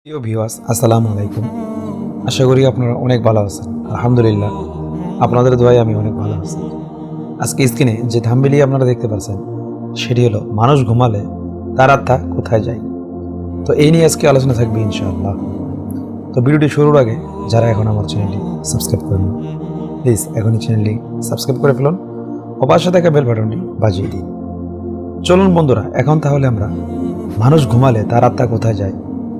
প্রিয় ভিউয়ার্স, আসসালামু আলাইকুম। আশা করি আপনারা অনেক ভালো আছেন। আলহামদুলিল্লাহ, আপনাদের দোয়ায় আমি অনেক ভালো আছি। আজকে স্ক্রিনে যে থাম্বনেইল আপনারা দেখতে পাচ্ছেন সেটি হলো মানুষ ঘুমালে তার আত্মা কোথায় যায়। তো এই নিয়ে আজকে আলোচনা থাকবে ইনশাআল্লাহ। তো ভিডিওটি শুরুর আগে যারা এখন আমার চ্যানেলটি সাবস্ক্রাইব করেন, প্লিজ এখনই চ্যানেলটি সাবস্ক্রাইব করে ফেলুন ও পাশে থাকা বেল বাটনটি বাজিয়ে দিন। চলুন বন্ধুরা, এখন তাহলে আমরা মানুষ ঘুমালে তার আত্মা কোথায় যায়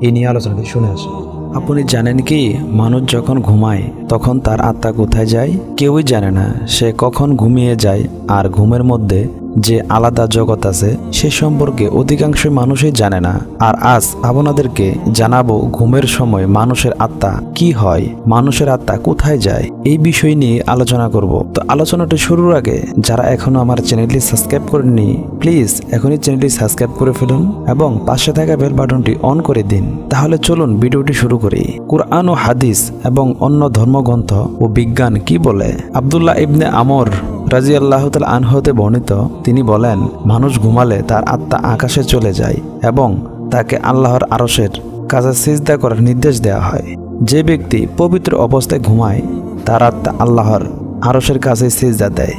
এই নিয়ে আলোচনাটি শুনে আসি। আপনি জানেন কি, মানুষ যখন ঘুমায় তখন তার আত্মা কোথায় যায়? কেউই জানে না সে কখন ঘুমিয়ে যায়। আর ঘুমের মধ্যে যে আলাদা জগৎ আছে সে সম্পর্কে অধিকাংশ মানুষই জানে না। আর আজ আপনাদেরকে জানাবো ঘুমের সময় মানুষের আত্মা কি হয়, মানুষের আত্মা কোথায় যায়, এই বিষয় নিয়ে আলোচনা করব। তো আলোচনাটি শুরুর আগে যারা এখনো আমার চ্যানেলটি সাবস্ক্রাইব করেননি, প্লিজ এখনই চ্যানেলটি সাবস্ক্রাইব করে ফেলুন এবং পাশে থাকা বেল বাটনটি অন করে দিন। তাহলে চলুন ভিডিওটি শুরু করি। কুরআন ও হাদিস এবং অন্য ধর্মগ্রন্থ ও বিজ্ঞান কি বলে? আব্দুল্লাহ ইবনে আমর রাদিয়াল্লাহু তাআলা আনহু হতে বর্ণিত, তিনি বলেন, মানুষ ঘুমালে তার আত্মা আকাশে চলে যায় এবং তাকে আল্লাহর আরশের কাছে সিজদা করার নির্দেশ দেওয়া হয়। যে ব্যক্তি পবিত্র অবস্থায় ঘুমায় তার আত্মা আল্লাহর আরশের কাছে সিজদা দেয়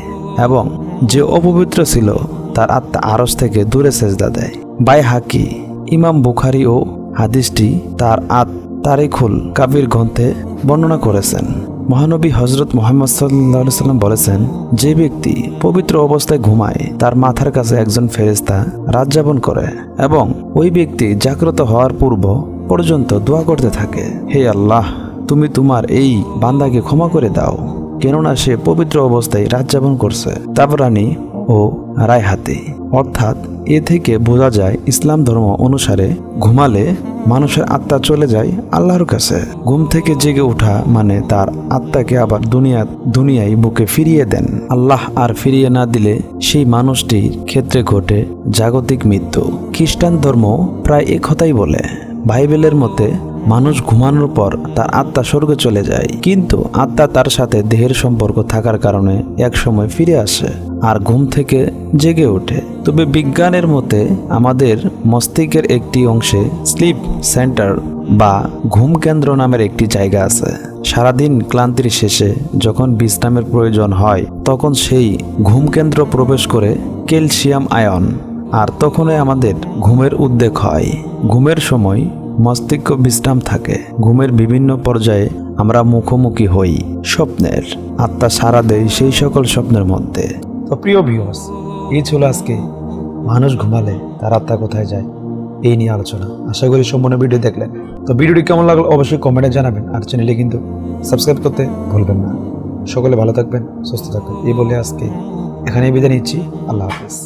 এবং যে অপবিত্র ছিল তার আত্মা আরশ থেকে দূরে সিজদা দেয়। বাইহাকি, ইমাম বুখারী ও হাদিসটি তার তারিখুল কাবির গ্রন্থে বর্ণনা করেছেন। মহানবী হযরত মুহাম্মদ সাল্লাল্লাহু আলাইহি সাল্লাম বলেছেন, যে ব্যক্তি পবিত্র অবস্থায় ঘুমায় তার মাথার কাছে একজন ফেরেশতা রাত যাপন করে এবং ওই ব্যক্তি জাগ্রত হওয়ার পূর্ব পর্যন্ত দোয়া করতে থাকে, হে আল্লাহ, তুমি তোমার এই বান্দাকে ক্ষমা করে দাও, কেননা সে পবিত্র অবস্থায় রাত যাপন করছে। তাবরানী ও রায়হাতি। অর্থাৎ এ থেকে বোঝা যায় ইসলাম ধর্ম অনুসারে ঘুমালে মানুষের আত্মা চলে যায় আল্লাহর কাছে। ঘুম থেকে জেগে ওঠা মানে তার আত্মাকে আবার দুনিয়ায় বুকে ফিরিয়ে দেন আল্লাহ। আর ফিরিয়ে না দিলে সেই মানুষটির ক্ষেত্রে ঘটে জাগতিক মৃত্যু। খ্রিস্টান ধর্ম প্রায় এক কথাই বলে। বাইবেলের মতে মানুষ ঘুমানোর পর তার আত্মা স্বর্গে চলে যায়, কিন্তু আত্মা তার সাথে দেহের সম্পর্ক থাকার কারণে এক সময় ফিরে আসে আর ঘুম থেকে জেগে ওঠে। তবে বিজ্ঞানের মতে আমাদের মস্তিষ্কের একটি অংশে স্লিপ সেন্টার বা ঘুম কেন্দ্র নামের একটি জায়গা আছে। সারাদিন ক্লান্তির শেষে যখন বিশ্রামের প্রয়োজন হয় তখন সেই ঘুম কেন্দ্র প্রবেশ করে ক্যালসিয়াম আয়ন, আর তখনই আমাদের ঘুমের উদ্রেক হয়। ঘুমের সময় মস্তিষ্ক বিশ্রাম থাকে। ঘুমের বিভিন্ন পর্যায়ে আমরা মুখোমুখি হই স্বপ্নের। আত্মা সাড়া দেয় সেই সকল স্বপ্নের মধ্যে। তো প্রিয় ভিউয়ার্স, এই ছিল আজকে মানুষ ঘুমালে তার আত্মা কোথায় যায় এই নিয়ে আলোচনা। আশা করি সম্পূর্ণ ভিডিও দেখলেন। তো ভিডিওটি কেমন লাগলো অবশ্যই কমেন্টে জানাবেন আর চ্যানেলে কিন্তু সাবস্ক্রাইব করতে ভুলবেন না। সকলে ভালো থাকবেন, সুস্থ থাকবেন এই বলে আজকে এখানেই বিদায় নিচ্ছি। আল্লাহ হাফেজ।